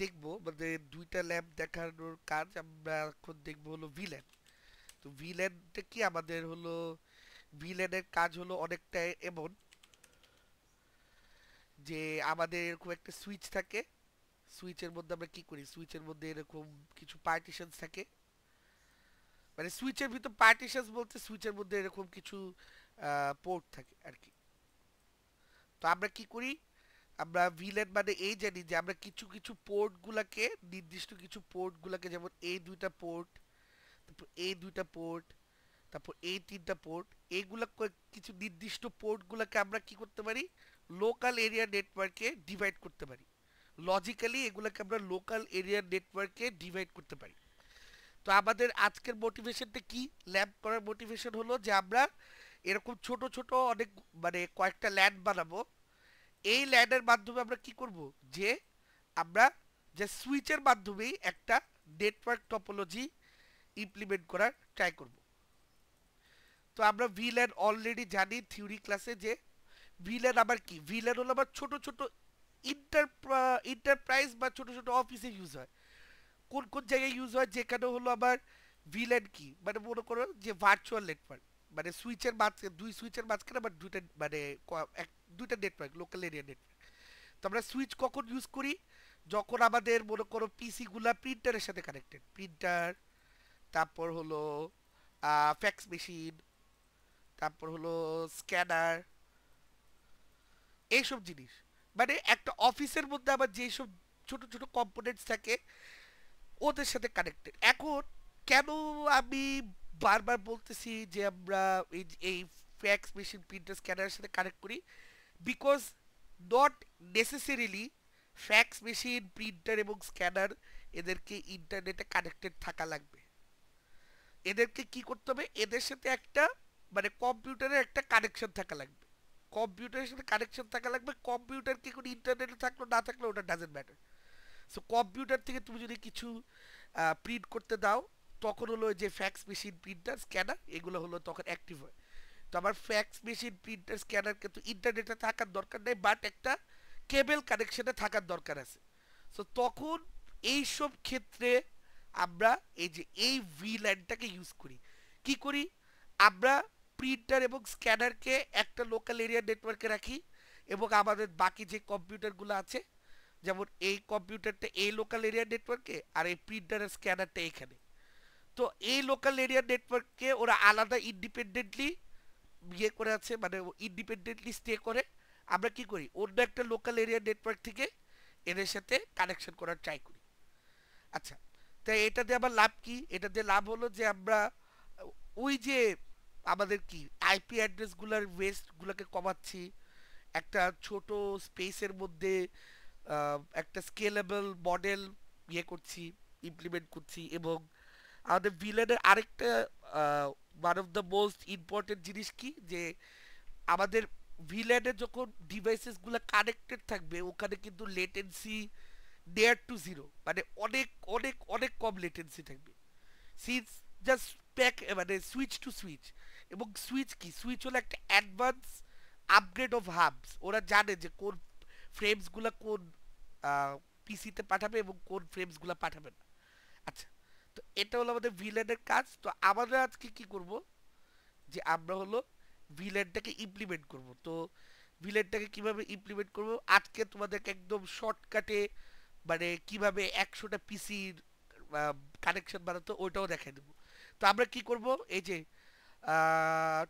দেখব মানে দুইটা ল্যাম্প দেখানোর কাজ আমরা এখন দেখবো হলো ভিলেন। তো ভিলেনটা কি আমাদের হলো, ভিলেনের কাজ হলো অনেকটা এমন যে আমাদের এরকম একটা সুইচ থাকে, সুইচের মধ্যে আমরা কি করি, সুইচের মধ্যে এরকম কিছু পার্টিশনস থাকে, মানে সুইচের ভিতর পার্টিশনস বলতে সুইচের মধ্যে এরকম কিছু পোর্ট থাকে আর কি। তো আমরা কি করি, আমরা ভিলেন মানে এই জানি যে আমরা কিছু কিছু পোর্ট গুলাকে, নির্দিষ্ট কিছু পোর্ট গুলাকে, যেমন এই দুইটা পোর্ট, তারপর এই দুইটা পোর্ট, তারপর এই তিনটা পোর্ট, এইগুলা কিছু নির্দিষ্ট পোর্ট গুলাকে আমরা কি করতে পারি, লোকাল এরিয়া নেটওয়ার্কে ডিভাইড করতে পারি। লজিক্যালি এগুলাকে আমরা লোকাল এরিয়া নেটওয়ার্কে ডিভাইড করতে পারি। তো আমাদের আজকের মোটিভেশনটা কি, ল্যাব করার মোটিভেশন হলো যে আমরা এরকম ছোট ছোট অনেক মানে কয়েকটা ল্যান্ড বানাবো। এই ল্যান্ডের মাধ্যমে আমরা কি করব, যে আমরা যে সুইচের মাধ্যমেই একটা নেটওয়ার্ক টপোলজি ইমপ্লিমেন্ট করার ট্রাই করব। তো আমরা ভিল্যান অলরেডি জানি থিওরি ক্লাসে যে ভিল্যান আবার কি, ভিল্যান হলো আবার ছোট ছোট ইন্টার ইন্টারপ্রাইজ বা ছোট ছোট অফিসে ইউজ হয়। কোন কোন জায়গায় ইউজ হয়, যেখানে হলো আবার ভিল্যান কি, মানে মনে করো যে ভার্চুয়াল নেটওয়ার্ক, মানে সুইচের মাঝখানে, দুই সুইচের মাঝখানে আবার দুইটা মানে দুইটা নেটওয়ার্ক, লোকাল এরিয়া নেটওয়ার্ক। তো আমরা সুইচ কখন ইউজ করি, যখন আমাদের মনে করো পিসি গুলা প্রিন্টারের সাথে কানেক্টেড, প্রিন্টার, তারপর হলো ফ্যাক্স মেশিন, তারপর হলো স্ক্যানার, এইসব জিনিস, মানে একটা অফিসের মধ্যে আবার যেসব ছোট ছোট কম্পোনেন্টস থাকে ওদের সাথে কানেক্টেড। এখন কেন আমি বারবার বলতেছি যে আমরা এই ফ্যাক্স মেশিন, প্রিন্টার, স্ক্যানারের সাথে কানেক্ট করি, because not necessarily fax machine, printer এবং স্ক্যানার এদেরকে ইন্টারনেটে কানেক্টেড থাকা লাগবে। এদেরকে কি করতে হবে, এদের সাথে একটা মানে কম্পিউটারের একটা কানেকশন থাকা লাগবে, কম্পিউটারের সাথে কানেকশন থাকা লাগবে। কম্পিউটার কি কোনো ইন্টারনেটে থাকলো না থাকলো ওটা ডাজেন্ট ম্যাটার। সো কম্পিউটার থেকে তুমি যদি কিছু প্রিন্ট করতে দাও, তখন হলো যে ফ্যাক্স মেশিন, প্রিন্টার, স্ক্যানার এগুলো হলো তখন অ্যাক্টিভ হয়। তো আমার ফ্যাক্স মেশিন, প্রিন্টার, স্ক্যানার কিন্তু ইন্টারনেটে থাকার দরকার নেই, বাট একটা কেবল কানেকশনে থাকার দরকার আছে। সো তখন এইসব ক্ষেত্রে আমরা এই যে এই ভিল্যানটাকে ইউজ করি। কি করি, আমরা প্রিন্টার এবং স্ক্যানারকে একটা লোকাল এরিয়া নেটওয়ার্কে রাখি, এবং আমাদের বাকি যে কম্পিউটারগুলো আছে, যেমন এই কম্পিউটারটা এই লোকাল এরিয়া নেটওয়ার্কে আর এই প্রিন্টার আর স্ক্যানারটা এখানে। তো এই লোকাল এরিয়া নেটওয়ার্ককে ওরা আলাদা ইন্ডিপেন্ডেন্টলি ইয়ে করে আছে, মানে ইন্ডিপেন্ডেন্টলি স্টে করে। আমরা কি করি, অন্য একটা লোকাল এরিয়া নেটওয়ার্ক থেকে এদের সাথে কানেকশন করার ট্রাই করি। আচ্ছা, তাই এটা দিয়ে আবার লাভ কি, এটা দিয়ে লাভ হলো যে আমরা ওই যে আমাদের কি আইপি অ্যাড্রেস গুলার ওয়েস্ট গুলাকে কমাচ্ছি, একটা ছোট স্পেসের মধ্যে একটা স্কেলেবল মডেল ইয়ে করছি, ইমপ্লিমেন্ট করছি। এবং আমাদের ভিলেনের আরেকটা one of the most important জিনিস কি, যে আমাদের ভিলেনে যখন ডিভাইসেস গুলো কানেক্টেড থাকবে ওখানে কিন্তু লেটেন্সি নেয়ার টু জিরো, মানে অনেক অনেক অনেক কম লেটেন্সি থাকবে। সিন্স জাস্ট প্যাক মানে সুইচ টু সুইচ। এবং সুইচ কি, সুইচ হলো একটা অ্যাডভান্স আপগ্রেড অফ হাবস। ওরা জানে যে কোন ফ্রেমস গুলা কোন পিসিতে পাঠাবে এবং কোন ফ্রেমস গুলা পাঠাবে না। আচ্ছা, তো এটা হলো আমাদের ভিলেনের কাজ। তো আমরা আজকে কি করব, যে আমরা হলো ভিলেনটাকে ইমপ্লিমেন্ট করব। তো ভিলেনটাকে কিভাবে ইমপ্লিমেন্ট করব আজকে তোমাদেরকে একদম শর্টকাটে, মানে কিভাবে 100টা পিসির কানেকশন বানাতো ওইটাও দেখাই দেবো। তো আমরা কি করব, এই যে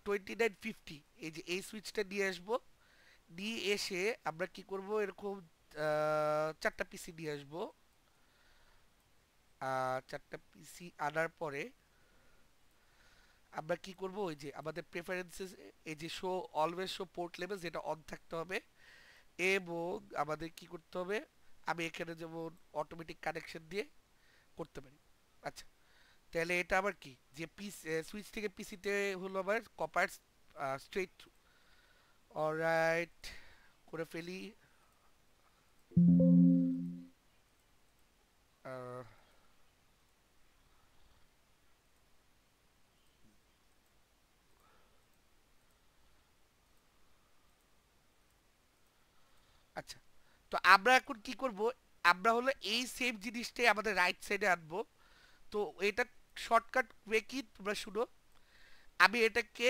2950, এই যে এই সুইচটা নিয়ে আসবো, নিয়ে এসে আমরা কি করব, এরকম 4টা পিসি নিয়ে আসবো। 4টা পিসি আনার পরে আমরা কি করব, ওই যে আমাদের প্রেফারেন্সেস, এই যে show always show port level, যেটা অন থাকতে হবে। এবং আমাদের কি করতে হবে, আমি এখানে যেমন অটোমেটিক কানেকশন দিয়ে করতে পারি। আচ্ছা, তাহলে এটা আবার কি, যে পিস সুইচ থেকে পিসিতে হলো আবার কপার স্ট্রেট থ্রু। অলরাইট, করে ফেলি। আহ, আচ্ছা, তো আমরা এখন কি করব, আমরা হলো এই সেম জিনিসটাই আমাদের রাইট সাইডে আনবো। তো এটা শর্টকাট ওয়ে কি তোমরা শুনো। আমি এটাকে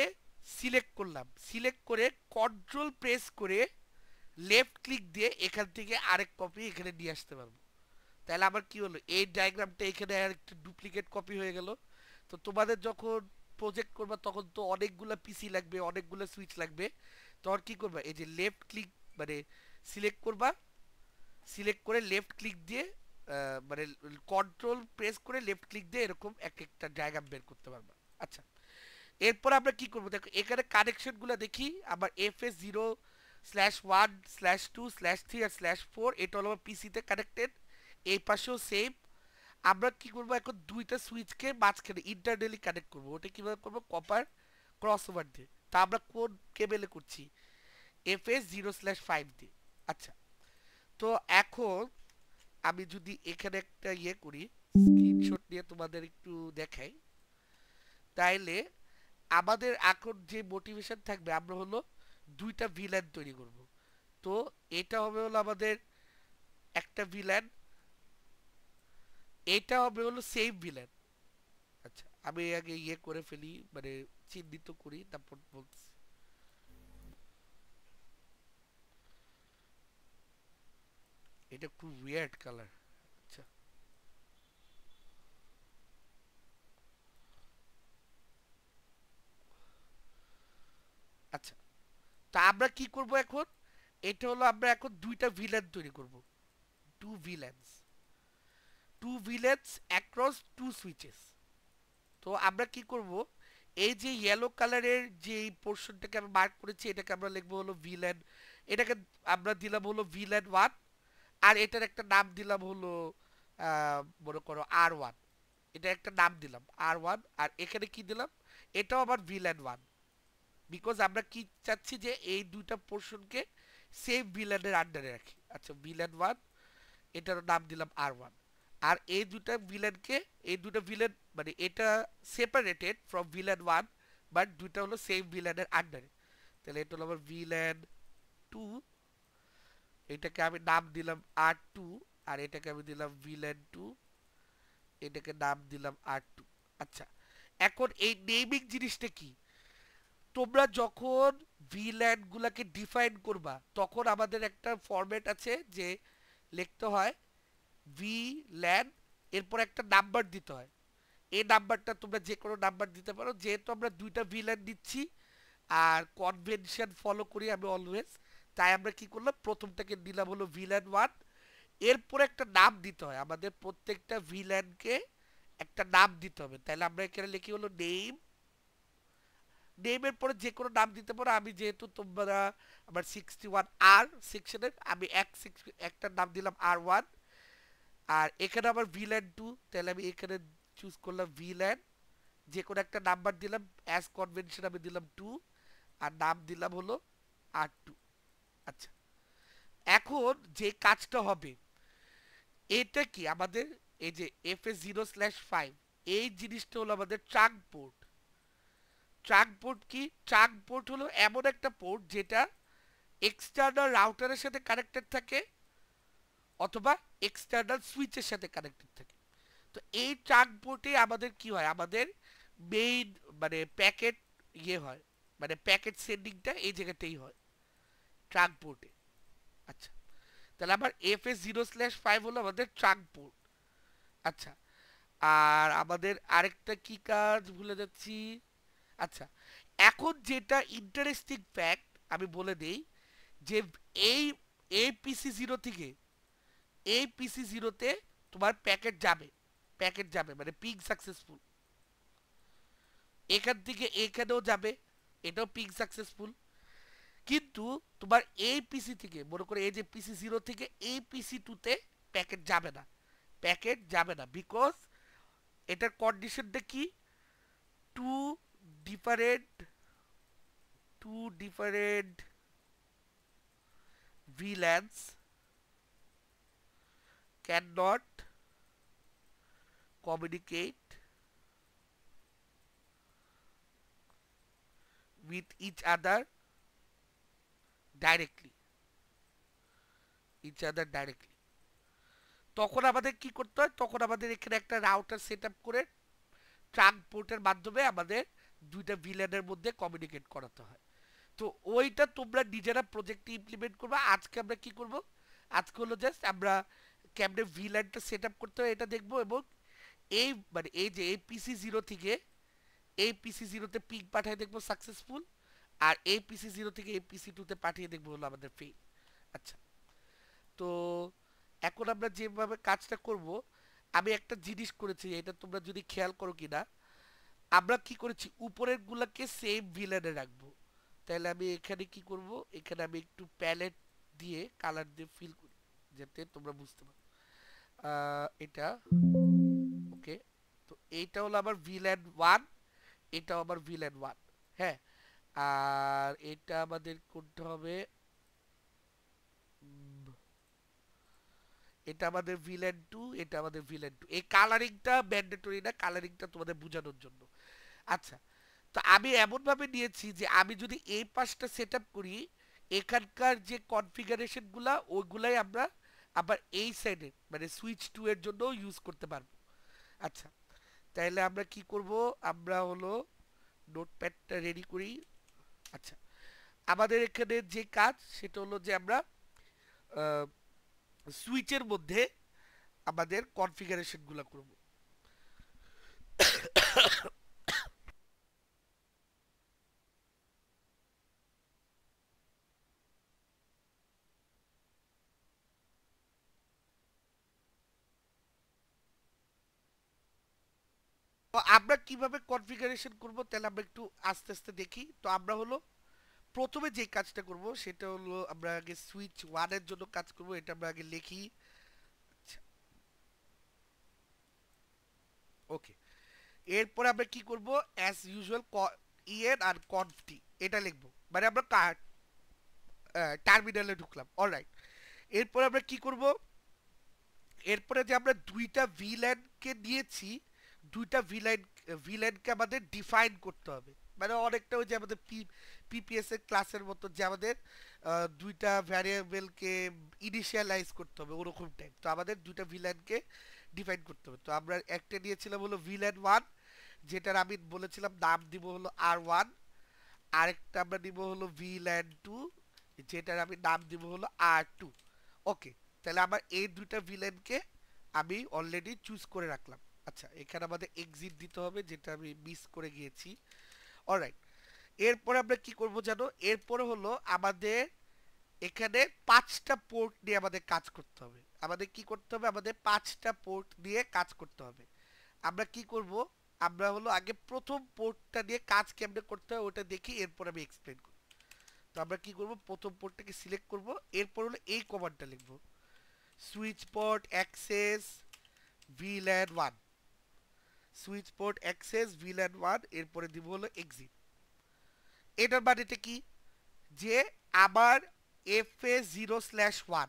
সিলেক্ট করলাম, সিলেক্ট করে কন্ট্রোল প্রেস করে লেফট ক্লিক দিয়ে এখান থেকে আরেক কপি এখানে নিয়ে আসতে পারবো। তাহলে আমার কি হলো, এই ডায়াগ্রামটা এখানে আর একটা ডুপ্লিকেট কপি হয়ে গেল। তো তোমাদের যখন প্রজেক্ট করবা তখন তো অনেকগুলো পিসি লাগবে, অনেকগুলো সুইচ লাগবে। তখন কি করবা, এই যে লেফট ক্লিক মানে সিলেক্ট করবা, সিলেক্ট করে লেফট ক্লিক দিয়ে মানে কন্ট্রোল প্রেস করে লেফট ক্লিক দিয়ে এরকম এক একটা ডায়াগ্রাম বের করতে পারবা। আচ্ছা, এরপর আমরা কি করবো দেখো, এখানে কানেকশন গুলো দেখি। আমার FS0/1/2/3 আর /4 এটা হলো আমার পিসিতে কানেক্টেড, এই পাশেও সেম। আমরা কি করবো এখন, দুইটা সুইচকে মাঝখানে ইন্টারনালি কানেক্ট করবো। ওটা কিভাবে করবো, কপার ক্রস ওভার দিয়ে। তা আমরা কোন কেবেলে করছি, FS0/5 দিয়ে। আচ্ছা, তো এখন আমি যদি এখানে একটা ইয়ে করি, স্ক্রিনশট নিয়ে তোমাদের একটু দেখাই, তাইলে আমাদের এখন যে মোটিভেশন থাকবে, আমরা হলো দুইটা ভিলেন তৈরি করব। তো এটা হবে হলো আমাদের একটা ভিলেন, এটা হবে হলো সেম ভিলেন। আচ্ছা, আমি আগে ইয়ে করে ফেলি, মানে চিহ্নিত করি, তারপর বলছি। এটা খুব উইয়ার্ড কালার। আচ্ছা, আচ্ছা, তা আমরা কি করব এখন, এটা হলো আমরা এখন দুইটা ভিলেন তৈরি করব। Two VLANs, two VLANs across two switches. তো আমরা কি করব, এই যে ইয়েলো কালারের যে পোর্শনটাকে আমি মার্ক করেছি, এটাকে আমরা লিখবো হলো ভিলেন। এটাকে আমরা দিলাম হলো ভিলেন 1, আর এটার একটা নাম দিলাম হলো মনে করো R1। এটা একটা নাম দিলাম R1, আর এখানে কি দিলাম, এটাও আবার ভিলেন 1। বিকজ আমরা কি চাচ্ছি যে এই দুইটা পোর্শনকে সেম ভিলেনের আন্ডারে রাখি। আচ্ছা, ভিলেন 1, এটার নাম দিলাম R1। আর এই দুটা ভিলেনকে, এই দুটো ভিলেন মানে এটা সেপারেটেড ফ্রম ভিলেন 1, বাট দুইটা হলো সেম ভিলেনের আন্ডারে। তাহলে এটা হলো আমার ভিলেন 2, এটাকে আমি নাম দিলাম R2, আর এটাকে আমি দিলাম ভিলেন 2, এটাকে নাম দিলাম R2। আচ্ছা, এখন এই নেমিং জিনিসটা কি, তোমরা যখন ভিল্যান গুলাকে ডিফাইন করবা তখন আমাদের একটা ফরম্যাট আছে যে লিখতে হয় ভিল্যান, এরপর একটা নাম্বার দিতে হয়। এই নাম্বারটা তোমরা যে কোনো নাম্বার দিতে পারো, যেহেতু আমরা দুইটা ভিল্যান দিচ্ছি আর কনভেনশন ফলো করি আমি অলওয়েজ, তাই আমরা কি করলাম, প্রথমটাকে দিলাম হলো ভিলেন 1, এরপর একটা নাম দিতে হয় আমাদের, প্রত্যেকটা ভিলেনকে একটা নাম দিতে হবে। তাহলে আমরা এখানে লিখি হলো নেম, নেমের পরে যে কোনো নাম দিতে পারো। আমি যেহেতু তোমরা আমার 61R সেকশনের, আমি একটা নাম দিলাম R1। আর এখানে আমার ভিলেন 2, তাহলে আমি এখানে চুজ করলাম ভিলেন, যে কোনো একটা নাম্বার দিলাম, অ্যাজ কনভেনশন আমি দিলাম 2, আর নাম দিলাম হলো R2। আচ্ছা, এখন যে কাজটা হবে, এটা কি আমাদের এই যে FS0/5, এই জিনিসটা হলো আমাদের ট্রাঙ্ক পোর্ট। ট্রাঙ্ক পোর্ট কি, ট্রাঙ্ক পোর্ট হলো এমন একটা পোর্ট যেটা এক্সটার্নাল রাউটারের সাথে কানেক্টেড থাকে অথবা এক্সটার্নাল সুইচের সাথে কানেক্টেড থাকে। তো এই ট্রাঙ্ক পোর্টে আমাদের কি হয়, আমাদের মেইন মানে প্যাকেট ইয়ে হয়, মানে প্যাকেট সেন্ডিংটা এই জায়গাতেই হয়, ট্রাঙ্ক পোর্টে। আচ্ছা, তাহলে আমার FS0/5 হলো আমাদের ট্রাঙ্ক পোর্ট। আচ্ছা, আর আমাদের আরেকটা কি কাজ ভুলে যাচ্ছি। আচ্ছা, এখন যেটা ইন্টারেস্টিং ফ্যাক্ট আমি বলে দেই, যে এই APC0 থেকে এই PC0-তে তোমার প্যাকেট যাবে, প্যাকেট যাবে মানে পিং সাকসেসফুল। এখান থেকে এখানেও যাবে, এটাও পিং সাকসেসফুল। কিন্তু তোমার এই পিসি থেকে মনে করে, এই যে PC0 থেকে এই PC2-তে প্যাকেট যাবে না, প্যাকেট যাবে না, বিকজ এটার কন্ডিশনটা কি, two different two different VLANs cannot communicate with each other directly, each other directly. তখন আমাদের কি করতে হয়, তখন আমাদের এখানে একটা রাউটার সেট আপ করে ট্রাঙ্ক পোর্টের মাধ্যমে আমাদের দুইটা ভিলেনের মধ্যে কমিউনিকেট করাতে হয়। তো ওইটা তোমরা নিজেরা প্রজেক্টে ইমপ্লিমেন্ট করবে। আজকে আমরা কি করব, আজকে হলো জাস্ট আমরা কেমনে ভিল্যানটা সেট আপ করতে হয় এটা দেখবো, এবং এই মানে এই যে এই পিসি জিরো থেকে এই পিসি জিরোতে পিক পাঠিয়ে দেখবো সাকসেসফুল, আর এই পিসি জিরো থেকে এই পিসি টুতে পাঠিয়ে দেখবো হলো আমাদের ফেল। আচ্ছা, তো এখন আমরা যেভাবে কাজটা করব, আমি একটা জিনিস করেছি, এটা তোমরা যদি খেয়াল করো কিনা, আমরা কি করেছি উপরের গুলাকে সেম ভিলেনে রাখবো। তাহলে আমি এখানে কি করব, এখানে আমি একটু প্যালেট দিয়ে কালার দিয়ে ফিল করি যাতে তোমরা বুঝতে পারো। এটা ওকে, তো এইটা হলো আমার ভিলেন ওয়ান, এটাও আমার ভিলেন ওয়ান। হ্যাঁ, আর এটা আমাদের করতে হবে, এটা আমাদের ভিলেন টু, এটা আমাদের ভিলেন টু। এই কালারিংটা ম্যান্ডেটরি না, কালারিংটা তোমাদের বোঝানোর জন্য। আচ্ছা, তো আমি এমন ভাবে নিয়েছি যে আমি যদি এই পাশটা সেট আপ করি, এখানকার যে কনফিগারেশন গুলা ওইগুলাই আমরা আবার এই সাইডে মানে সুইচ টু এর জন্য ইউজ করতে পারবো। আচ্ছা, তাহলে আমরা কি করব, আমরা হলো নোটপ্যাডটা রেডি করি। আচ্ছা, আমাদের এখানে যে কাজ সেটা হলো যে আমরা সুইচের মধ্যে আমাদের কনফিগারেশন গুলা করব। তো আমরা কিভাবে কনফিগারেশন করব, তাহলে আমরা একটু আস্তে আস্তে দেখি। তো আমরা হলো প্রথমে যে কাজটা করব সেটা হলো আমরা আগে সুইচ ওয়ানের জন্য কাজ করব, এটা আমরা আগে লিখি। আচ্ছা, ওকে, এরপর আমরা কি করব, অ্যাজ ইউজুয়াল ইএন আর কনফটি এটা লিখব, মানে আমরা টার্মিনালে ঢুকলাম। অলরাইট, এরপর আমরা কি করব, এরপরে যে আমরা দুইটা ভিল্যানকে নিয়েছি, দুইটা ভিলেনকে আমাদের ডিফাইন করতে হবে। মানে অনেকটা ওই যে আমাদের পিপিএস এর ক্লাসের মতো যে আমাদের দুইটা ভ্যারিয়েবলকে ইনিশিয়ালাইজ করতে হবে ওরকম টাইপ। তো আমাদের দুইটা ভিলেনকে ডিফাইন করতে হবে। তো আমরা একটা নিয়েছিলাম হলো ভিলেন ওয়ান, যেটার আমি বলেছিলাম নাম দিব হলো আর ওয়ান। আরেকটা আমরা নিব হলো ভিলেন টু, যেটার আমি নাম দিব হলো আর টু। ওকে, তাহলে আমার এই দুইটা ভিলেনকে আমি অলরেডি চুজ করে রাখলাম। আচ্ছা, এখানে আমাদের এক্সিট দিতে হবে, যেটা আমি মিস করে গিয়েছি। অলরাইট, এরপরে আমরা কি করব জানো, এরপরে হলো আমাদের এখানে পাঁচটা পোর্ট নিয়ে আমাদের কাজ করতে হবে। আমাদের কি করতে হবে, আমাদের পাঁচটা পোর্ট দিয়ে কাজ করতে হবে। আমরা কি করব, আমরা হলো আগে প্রথম পোর্টটা নিয়ে কাজ কেমনে করতে হয় ওটা দেখি, এরপর আমি এক্সপ্লেন করি। তো আমরা কি করব, প্রথম পোর্টটাকে সিলেক্ট করব, এরপর হলো এই কমান্ডটা লিখব, switch port access VLAN one, switch port access VLAN one, এরপরে দিব হলো এক্সিট। এটার বাড়িতে কি, যে আবার F A zero slash one,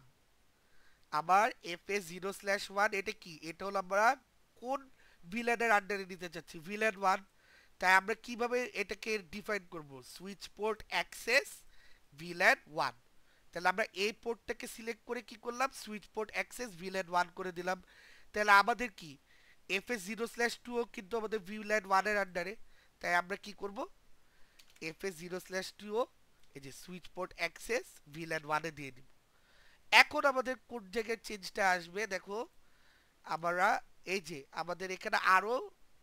আবার F A zero slash one এটা কি, এটা হলো আমরা কোন ভিলেনের আন্ডারে নিতে চাচ্ছি, ভিলেন ওয়ান। তাই আমরা কিভাবে এটাকে ডিফাইন করব, switch port access VLAN one. তাহলে আমরা এই পোর্টটাকে সিলেক্ট করে কি করলাম, switch port access VLAN one করে দিলাম। তাহলে আমাদের কি F S zero slash two কিন্তু আমাদের ভিলেন ওয়ানের আন্ডারে। তাই আমরা কি করব, F S zero slash two এই যে সুইচ পোর্ট অ্যাক্সেস ভিলেন ওয়ানে দিয়ে দিব। এখন আমাদের কোন জায়গায় চেঞ্জটা আসবে দেখো, আমরা এই যে আমাদের এখানে আরো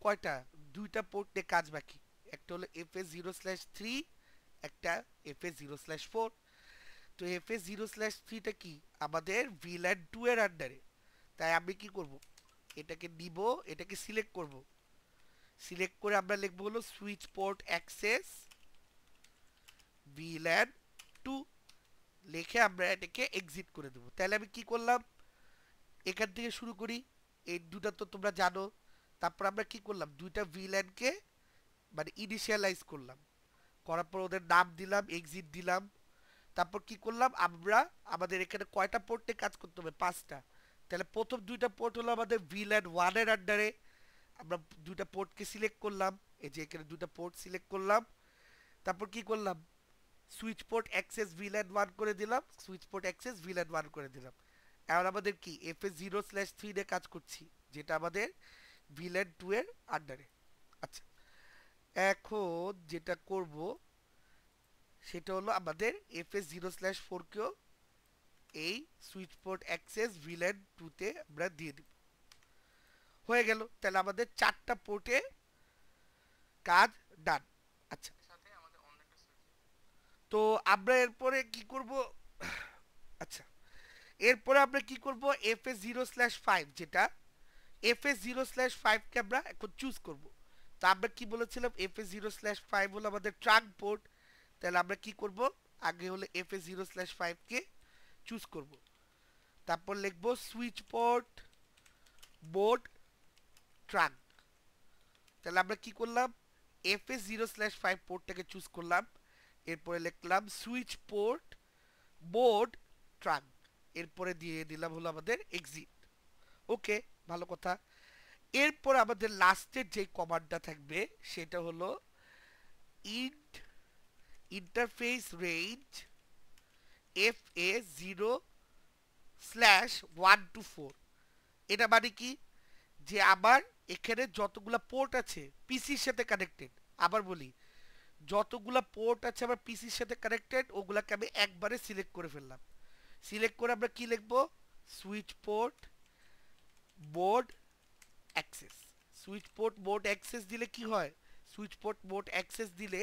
কয়টা, দুইটা পোর্ট নিয়ে কাজ বাকি। একটা হলো F S zero slash three, একটা F S zero slash four. তো এফ এস জিরো স্ল্যাশ থ্রিটা কি আমাদের ভিল্যান টু এর আন্ডারে। তাই আমি কি করব, এটাকে নিব, এটাকে সিলেক্ট করব, সিলেক্ট করে আমরা লিখবো হলো সুইচ পোর্ট অ্যাক্সেস ভিল্যান টু, লিখে আমরা এটাকে এক্সিট করে দেবো। তাহলে আমি কি করলাম, এখান থেকে শুরু করি, এই দুটা তো তোমরা জানো। তারপর আমরা কি করলাম, দুইটা ভিল্যানকে মানে ইনিশিয়ালাইজ করলাম, করার পর ওদের নাম দিলাম, এক্সিট দিলাম। তারপর কি করলাম, আমরা আমাদের এখানে কয়টা পোর্টে কাজ করতে হবে, পাঁচটা। তাহলে প্রথম দুইটা পোর্ট হলো আমাদের ভিল্যান ওয়ানের আন্ডারে, আমরা দুইটা পোর্টকে সিলেক্ট করলাম, এই যে এখানে দুইটা পোর্ট সিলেক্ট করলাম। তারপর কি করলাম, switch port access VLAN one করে দিলাম, switch port access VLAN one করে দিলাম। এখন আমাদের কি FS0/3 এ কাজ করছি, যেটা আমাদের ভিলেন 2 এর আন্ডারে। আচ্ছা, এখন যেটা করব সেটা হলো আমাদের FS0/4 কেও এই সুইচ পোর্ট অ্যাক্সেস ভিলেন 2 তে আমরা দিয়ে দিব। হয়ে গেল, তাহলে আমাদের 4টা পোর্টে কাজ ডান। আচ্ছা, তো আমরা এরপরে কি করব? আচ্ছা, এরপরে আমরা কি করব? FS0/5, যেটা FS0/5 কে আমরা এখন চুজ করব। তা আমরা কি বলেছিলাম? FS0/5 হলো আমাদের ট্রাঙ্ক পোর্ট। তাহলে আমরা কি করব? আগে হলো FS0/5 কে চুজ করব, তারপর লিখব সুইচ পোর্ট বোর্ড ট্রাঙ্ক। তাহলে আমরা কি করলাম? FS0/5 পোর্টটাকে চুজ করলাম, এরপরে লিখলাম সুইচ পোর্ট বোর্ড ট্রাঙ্ক, এরপরে দিয়ে দিলাম হলো আমাদের এক্সিট। ওকে, ভালো কথা। এরপর আমাদের লাস্টের যে কমান্ডটা থাকবে সেটা হলো int interface range FA0/1 to 4। এটা মানে কি? যে আমার এখানে যতগুলা পোর্ট আছে পিসির সাথে কানেক্টেড, আবার বলি, যতগুলা পোর্ট আছে আমার পিসির সাথে কানেক্টেড ওগুলাকে আমি একবারে সিলেক্ট করে ফেললাম। সিলেক্ট করে আমরা কি লিখবো? Switch port board access. Switch port board access দিলে কি হয়? সুইচ পোর্ট বোর্ড অ্যাক্সেস দিলে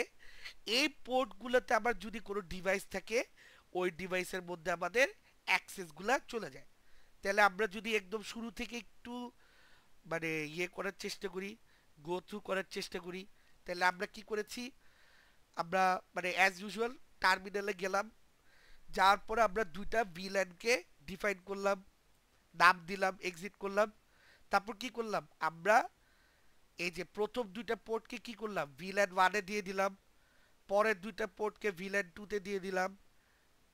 এই পোর্টগুলোতে আমার যদি কোনো ডিভাইস থাকে ওই ডিভাইসের মধ্যে আমাদের অ্যাক্সেসগুলো চলে যায়। তাহলে আমরা যদি একদম শুরু থেকে একটু মানে ইয়ে করার চেষ্টা করি, গো থ্রু করার চেষ্টা করি, তাহলে আমরা কি করেছি? আমরা মানে অ্যাজ ইউজুয়াল টার্মিনালে গেলাম, যাওয়ার পরে আমরা দুইটা ভিল্যানকে ডিফাইন করলাম, নাম দিলাম, এক্সিট করলাম। তারপর কি করলাম? আমরা এই যে প্রথম দুইটা পোর্টকে কি করলাম? ভিল্যান 1 এ দিয়ে দিলাম, পরের দুইটা পোর্টকে ভিল্যান 2 তে দিয়ে দিলাম।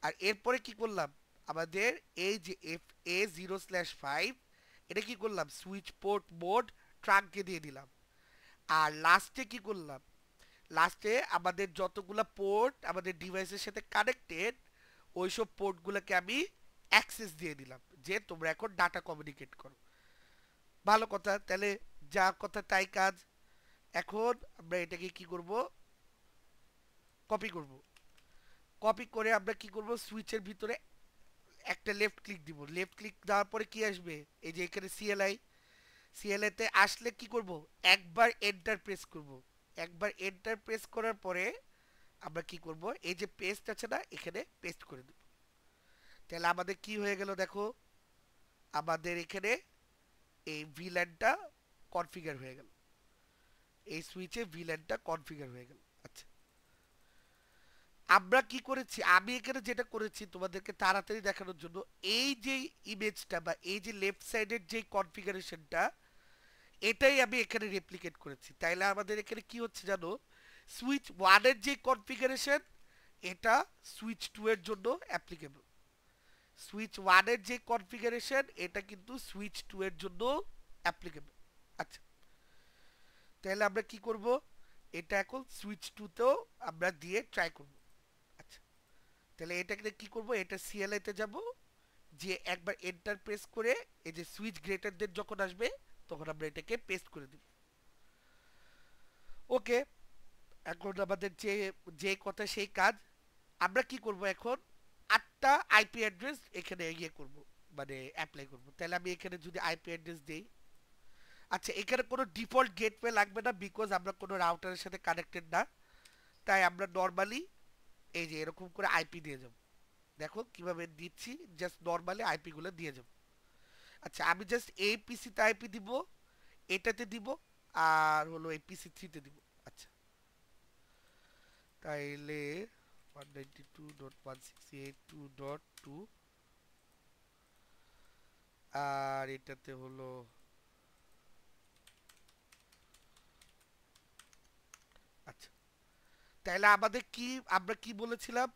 আর এরপরে কি করলাম? আমাদের এই যে FA0/5 এটা কি করলাম? সুইচ পোর্ট মোড ট্রাঙ্ককে দিয়ে দিলাম। আর লাস্টে কি করলাম? লাস্টে আমাদের যতগুলা পোর্ট আমাদের ডিভাইসের সাথে কানেক্টেড ওইসব পোর্টগুলোকে আমি অ্যাক্সেস দিয়ে দিলাম, যে তোমরা এখন ডাটা কমিউনিকেট করো। ভালো কথা, তাহলে যা কথা তাই কাজ। এখন আমরা এটাকে কি করব? কপি করব। কপি করে আমরা কি করব? সুইচের ভিতরে একটা লেফট ক্লিক দিব। লেফট ক্লিক দেওয়ার পরে কি আসবে? এই যে এখানে সিএলআই, সিএলআই তে আসলে কি করব? একবার এন্টার প্রেস করব। একবার এন্টার প্রেস করার পরে আমরা কি করব? এই যে পেস্ট আছে না, এখানে পেস্ট করে দেব। তাহলে আমাদের কি হয়ে গেল দেখো, আমাদের এখানে এই ভিল্যানটা কনফিগার হয়ে গেল, এই সুইচে ভিল্যানটা কনফিগার হয়ে গেল। আচ্ছা, আমরা কি করেছি? আমি এখানে যেটা করেছি তোমাদেরকে তাড়াতাড়ি দেখানোর জন্য, এই যে ইমেজটা বা এই যে লেফট সাইডের যে কনফিগারেশনটা এটাই আমি এখানে রেপ্লিকেট করেছি। তাইলে আমাদের এখানে কি হচ্ছে জানো? সুইচ 1 এর যে কনফিগারেশন এটা সুইচ 2 এর জন্য অ্যাপ্লিকেবল। সুইচ 1 এর যে কনফিগারেশন এটা কিন্তু সুইচ 2 এর জন্য অ্যাপ্লিকেবল। আচ্ছা, তাহলে আমরা কি করব? এটা এখন সুইচ 2 তেও আমরা দিয়ে ট্রাই করব। আচ্ছা, তাহলে এটাকে কি করব? এটা সিএলআই তে যাব, যে একবার এন্টার প্রেস করে এই যে সুইচ গ্রেটার দেন যখন আসবে তখন আমরা এটাকে পেস্ট করে দিব। ওকে, এখন আমাদের যে যে কথা সেই কাজ। আমরা কি করব এখন? 8টা আইপি অ্যাড্রেস এখানে ইয়ে করব, মানে অ্যাপ্লাই করব। তাহলে আমি এখানে যদি আইপি অ্যাড্রেস দেই, আচ্ছা এখানে কোনো ডিফল্ট গেটওয়ে লাগবে না, বিকজ আমরা কোনো রাউটারের সাথে কানেক্টেড না। তাই আমরা নর্মালি এই যে এরকম করে আইপি দিয়ে যাব। দেখো কিভাবে দিচ্ছি, জাস্ট নর্মালি আইপি গুলো দিয়ে যাব। আচ্ছা, আমি জাস্ট এই পিসিতে আইপি দিব, এটাতে দিব, আর হলো এই পিসি 3 তে দিব। আচ্ছা, তাইলে 192.168.2.2, আর এটাতে হলো আচ্ছা। তাহলে আমাদের কি, আমরা কি বলেছিলাম?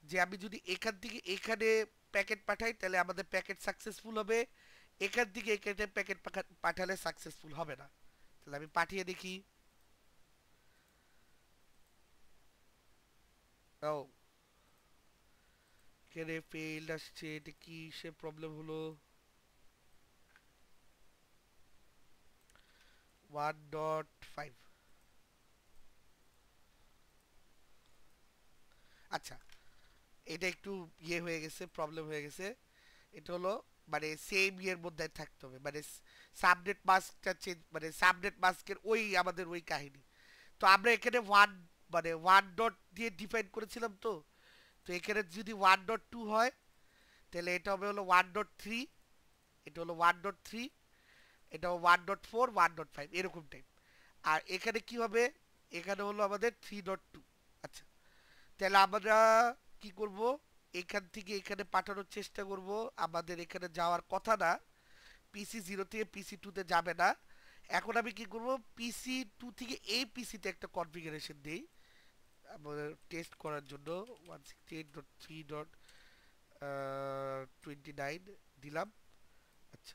যে আমি যদি এখান থেকে এখানে প্যাকেট পাঠাই তাহলে আমাদের প্যাকেট সাকসেসফুল হবে, এখান থেকে এখানে প্যাকেট পাঠালে সাকসেসফুল হবে না। তাহলে আমি পাঠিয়ে দেখি। ও, এখানে ফেইল্ড আসছে, এটা কি সে প্রবলেম হলো? 1.5। আচ্ছা, এটা একটু হয়ে গেছে, প্রবলেম হয়ে গেছে। এটা হলো মানে সেম মধ্যে থাকতে হবে, মানে সাবনেট মাস্কটা চেঞ্জ, মানে সাবনেট মাস্কের ওই আমাদের ওই কাহিনী। তো আমরা এখানে মানে 1 ডট দিয়ে ডিফাইন করেছিলাম। তো তো এখানে যদি 1.2 হয়, তাহলে এটা হবে হলো 1.3, এটা হলো 1.3, এটা 1.4, 1.5 এরকম টাইপ। আর এখানে কি হবে, এখানে হলো আমাদের 3.2। আচ্ছা, তাহলে আমরা কি করব, এখান থেকে এখানে পাঠানোর চেষ্টা করব। আমাদের এখানে যাওয়ার কথা না, PC 0 থেকে PC 2 তে যাবে না। এখন আমি কি করব, PC 2 থেকে এই পিসিতে একটা কনফিগারেশন দেই আমাদের টেস্ট করার জন্য। 168.3.29 দিলাম। আচ্ছা,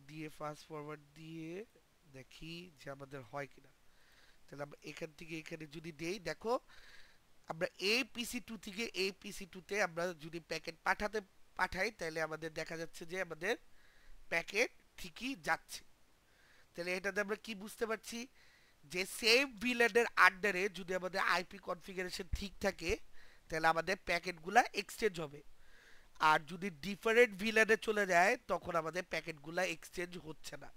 দিয়ে ফাস্ট ফরওয়ার্ড দিয়ে দেখি যে আমাদের হয় কিনা। তাহলে আমরা এখান থেকে এখানে যদি দেই, দেখো আমরা এই PC 2 থেকে এই PC 2 তে আমরা যদি প্যাকেট পাঠাই, তাহলে আমাদের দেখা যাচ্ছে যে আমাদের প্যাকেট ঠিকই যাচ্ছে। তাহলে এটাতে আমরা কি বুঝতে পারছি, যে সেম ভিল্যানের আন্ডারে যদি আমাদের আইপি কনফিগারেশন ঠিক থাকে, তাহলে আমাদের প্যাকেটগুলা এক্সচেঞ্জ হবে। আর যদি ডিফারেন্ট ভিল্যানে চলে যায়, তখন আমাদের প্যাকেটগুলা এক্সচেঞ্জ হচ্ছে না।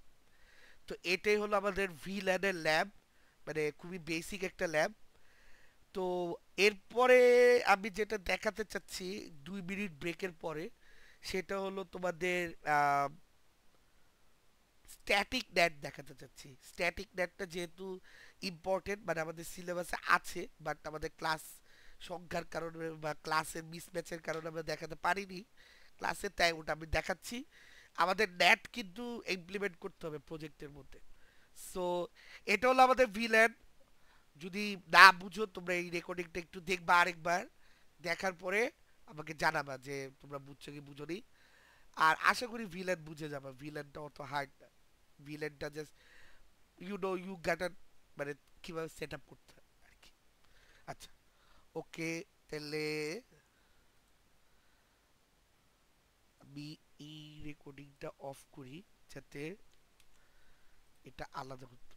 তো এটাই হলো আমাদের ভিল্যানের ল্যাব, মানে খুবই বেসিক একটা ল্যাব। তো এরপরে আমি যেটা দেখাতে চাচ্ছি 2 মিনিট ব্রেকের পরে, সেটা হলো তোমাদের স্ট্যাটিক নেট দেখাতে চাচ্ছি। স্ট্যাটিক নেটটা যেহেতু ইম্পর্টেন্ট, মানে আমাদের সিলেবাসে আছে, বাট আমাদের ক্লাস সংখ্যার কারণে বা ক্লাসের মিসম্যাচের কারণে আমরা দেখাতে পারিনি ক্লাসে, তাই ওটা আমি দেখাচ্ছি। আমাদের নেট কিন্তু ইমপ্লিমেন্ট করতে হবে প্রজেক্টের মধ্যে। সো এটা হলো আমাদের ভিলেন। যদি না বুঝো, তোমরা এই রেকর্ডিংটা একটু দেখবা আরেকবার, দেখার পরে আমাকে জানাবা যে তোমরা বুঝছো কি বুঝোনি। আর আশা করি ভিলেন বুঝে যাবে, ভিলেনটা অত হার্ড না। ভিলেনটা জাস্ট ইউ গাটার, মানে কিভাবে সেট আপ করতে হয় আর কি। আচ্ছা, ওকে, তাহলে আমি এই রেকর্ডিংটা অফ করি, যাতে এটা আলাদা করতে